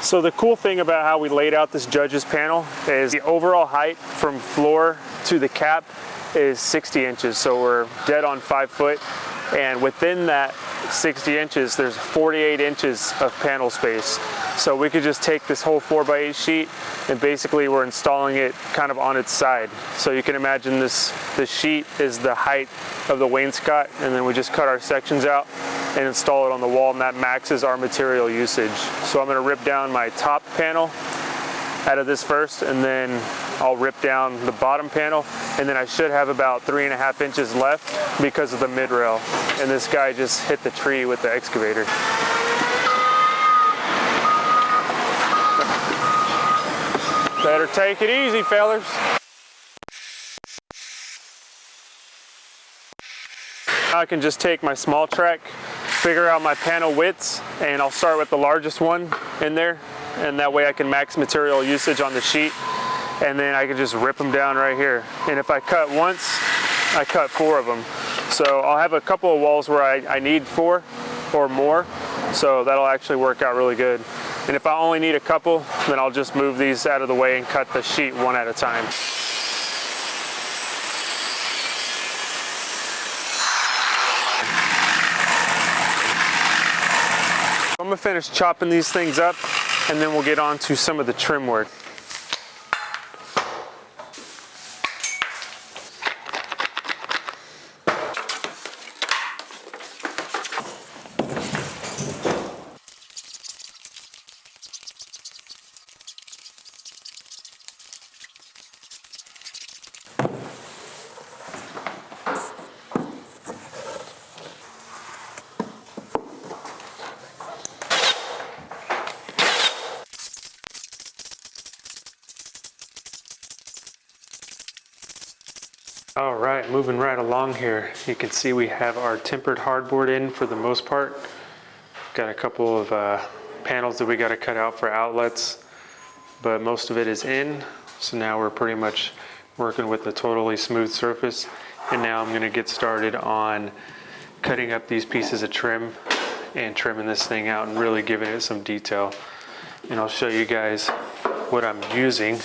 So the cool thing about how we laid out this judge's panel is the overall height from floor to the cap is 60 inches. So we're dead on 5 foot. And within that 60 inches, there's 48 inches of panel space. So we could just take this whole 4x8 sheet and basically we're installing it kind of on its side. So you can imagine the sheet is the height of the wainscot, and then we just cut our sections out and install it on the wall, and that maxes our material usage. So I'm gonna rip down my top panel out of this first, and then I'll rip down the bottom panel, and then I should have about 3.5 inches left because of the mid rail. And this guy just hit the tree with the excavator. Better take it easy, fellas. Now I can just take my small track, figure out my panel widths, and I'll start with the largest one in there, and that way I can max material usage on the sheet, and then I can just rip them down right here. And if I cut once, I cut 4 of them. So I'll have a couple of walls where I need 4 or more, so that'll actually work out really good. And if I only need a couple, then I'll just move these out of the way and cut the sheet one at a time. I'm gonna finish chopping these things up, and then we'll get on to some of the trim work. All right, moving right along here. You can see we have our tempered hardboard in for the most part. Got a couple of panels that we got to cut out for outlets, but most of it is in. So now we're pretty much working with a totally smooth surface. And now I'm gonna get started on cutting up these pieces of trim and trimming this thing out and really giving it some detail. And I'll show you guys what I'm using.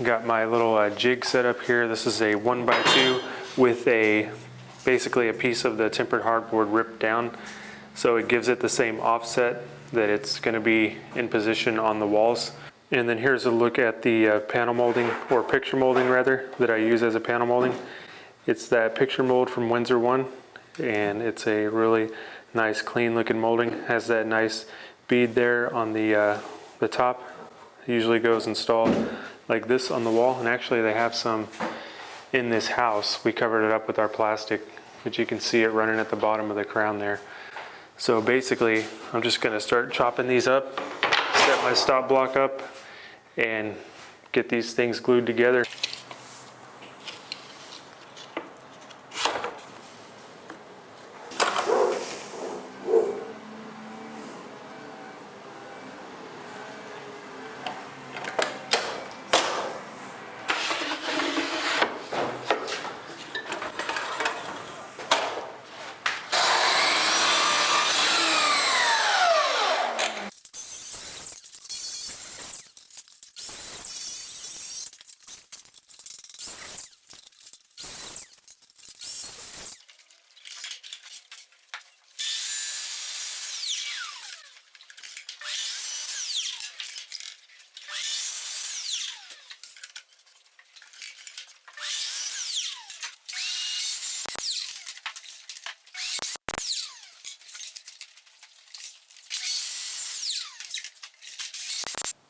Got my little jig set up here. This is a 1x2 with basically a piece of the tempered hardboard ripped down. So it gives it the same offset that it's gonna be in position on the walls. And then here's a look at the panel molding, or picture molding rather, that I use as a panel molding. It's that picture mold from Windsor 1, and it's a really nice clean looking molding. Has that nice bead there on the top. It usually goes installed like this on the wall, and actually they have some in this house. We covered it up with our plastic, but you can see it running at the bottom of the crown there. So basically I'm just going to start chopping these up, set my stop block up, and get these things glued together.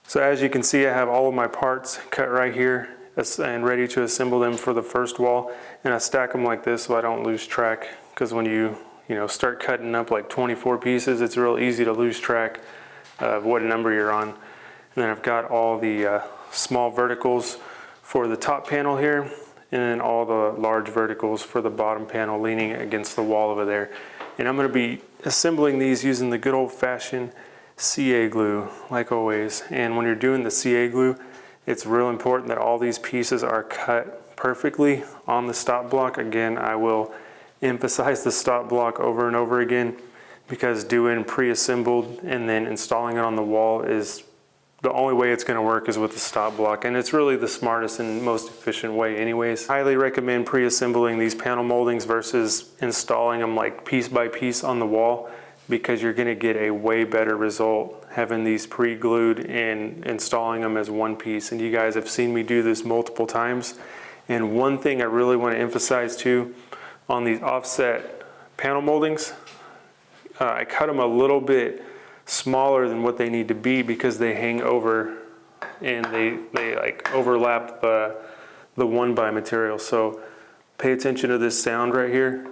So as you can see, I have all of my parts cut right here and ready to assemble them for the first wall. And I stack them like this so I don't lose track, because when you start cutting up like 24 pieces, it's real easy to lose track of what number you're on. And then I've got all the small verticals for the top panel here, and then all the large verticals for the bottom panel leaning against the wall over there. And I'm going to be assembling these using the good old-fashioned CA glue, like always. And when you're doing the CA glue, it's real important that all these pieces are cut perfectly on the stop block. Again, I will emphasize the stop block over and over again, because doing pre-assembled and then installing it on the wall is the only way it's going to work is with the stop block, and it's really the smartest and most efficient way anyways. Highly recommend pre-assembling these panel moldings versus installing them like piece by piece on the wall, because you're going to get a way better result having these pre-glued and installing them as one piece. And you guys have seen me do this multiple times. And one thing I really want to emphasize too, on these offset panel moldings, I cut them a little bit smaller than what they need to be because they hang over and they like overlap the 1x material. So pay attention to this sound right here.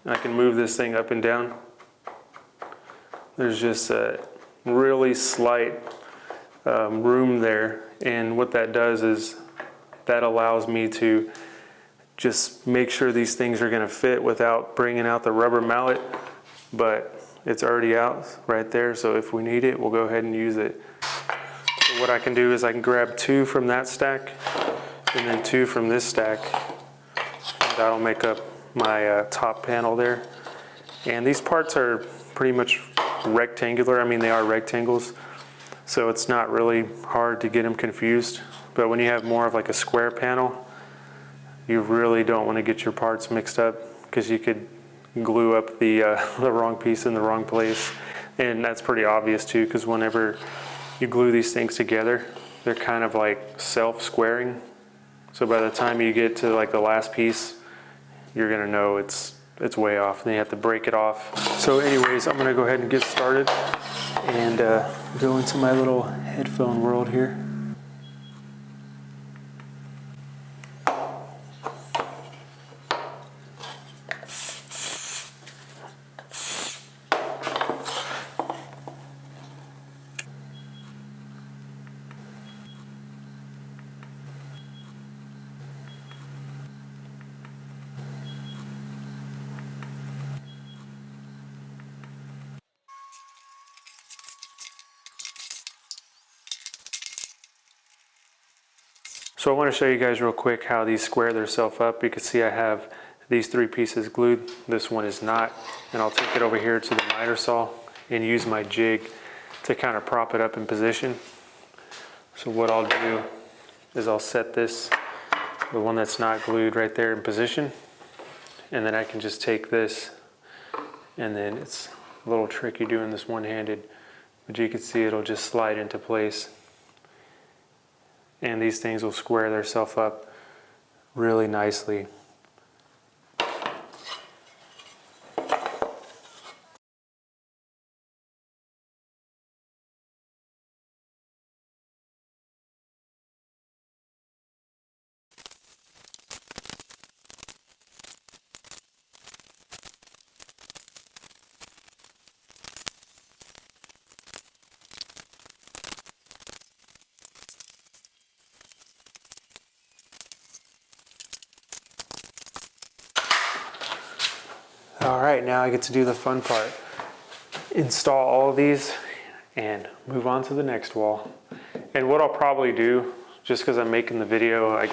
I can move this thing up and down. There's just a really slight room there, and what that does is that allows me to just make sure these things are going to fit without bringing out the rubber mallet, but it's already out right there, so if we need it, we'll go ahead and use it. So what I can do is I can grab 2 from that stack and then 2 from this stack, and that'll make up my top panel there. And these parts are pretty much rectangular. I mean, they are rectangles, so it's not really hard to get them confused. But when you have more of like a square panel, you really don't want to get your parts mixed up, because you could glue up the wrong piece in the wrong place. And that's pretty obvious too, because whenever you glue these things together, they're kind of like self-squaring. So by the time you get to like the last piece, you're gonna know it's way off, and then you have to break it off. So anyways, I'm gonna go ahead and get started and go into my little headphone world here. So I want to show you guys real quick how these square themselves up. You can see I have these 3 pieces glued. This one is not. And I'll take it over here to the miter saw and use my jig to kind of prop it up in position. So what I'll do is I'll set this, the one that's not glued, right there in position. And then I can just take this, and then it's a little tricky doing this one-handed, but you can see it'll just slide into place. And these things will square themselves up really nicely. All right, now I get to do the fun part. Install all of these and move on to the next wall. And what I'll probably do, just because I'm making the video, I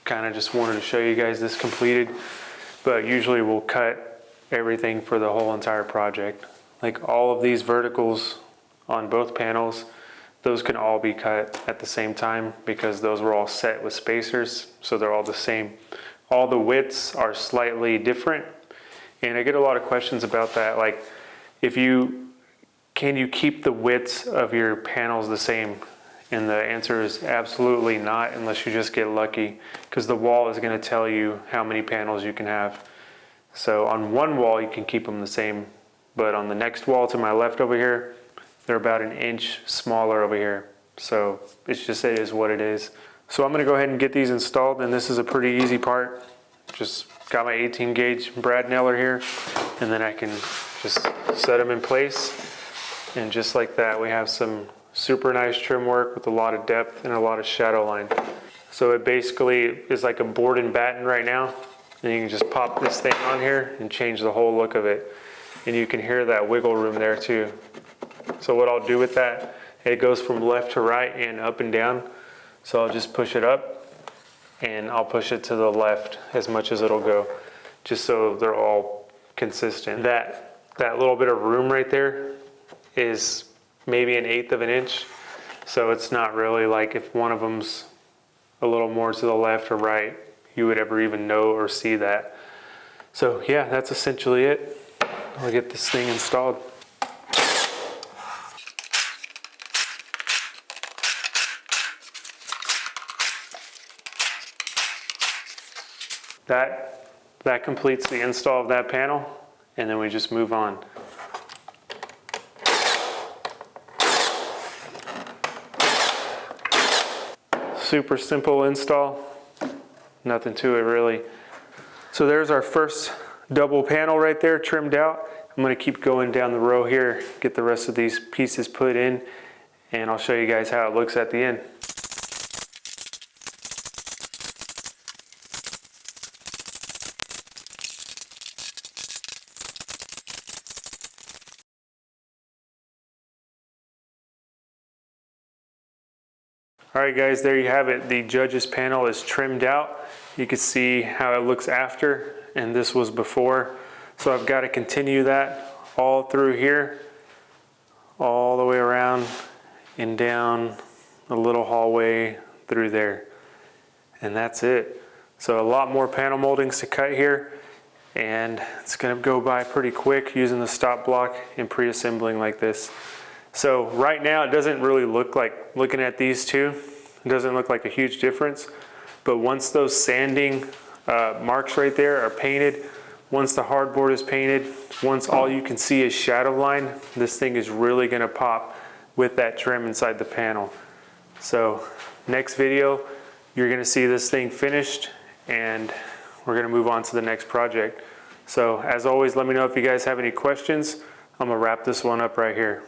kind of just wanted to show you guys this completed, but usually we'll cut everything for the whole entire project. Like all of these verticals on both panels, those can all be cut at the same time because those were all set with spacers, so they're all the same. All the widths are slightly different. And I get a lot of questions about that, like can you keep the widths of your panels the same? And the answer is absolutely not, unless you just get lucky, because the wall is going to tell you how many panels you can have. So on one wall you can keep them the same, but on the next wall to my left over here, they're about 1 inch smaller over here. So it's just, it is what it is. So I'm going to go ahead and get these installed, and this is a pretty easy part. Just got my 18 gauge brad nailer here, and then I can just set them in place, and just like that we have some super nice trim work with a lot of depth and a lot of shadow line. So it basically is like a board and batten right now, and you can just pop this thing on here and change the whole look of it, and you can hear that wiggle room there too. So what I'll do with that, it goes from left to right and up and down, so I'll just push it up and I'll push it to the left as much as it'll go, just so they're all consistent. That that little bit of room right there is maybe 1/8 of an inch. So it's not really like if one of them's a little more to the left or right, you would ever even know or see that. So yeah, that's essentially it. I'll get this thing installed. That completes the install of that panel, and then we just move on. Super simple install, nothing to it really. So there's our first double panel right there trimmed out. I'm going to keep going down the row here, get the rest of these pieces put in, and I'll show you guys how it looks at the end. All right guys, there you have it. The judge's panel is trimmed out. You can see how it looks after, and this was before. So I've got to continue that all through here, all the way around and down a little hallway through there. And that's it. So a lot more panel moldings to cut here, and it's gonna go by pretty quick using the stop block and pre-assembling like this. So right now it doesn't really look like, looking at these two, it doesn't look like a huge difference. But once those sanding marks right there are painted, once the hardboard is painted, once all you can see is shadow line, this thing is really gonna pop with that trim inside the panel. So next video, you're gonna see this thing finished, and we're gonna move on to the next project. So as always, let me know if you guys have any questions. I'm gonna wrap this one up right here.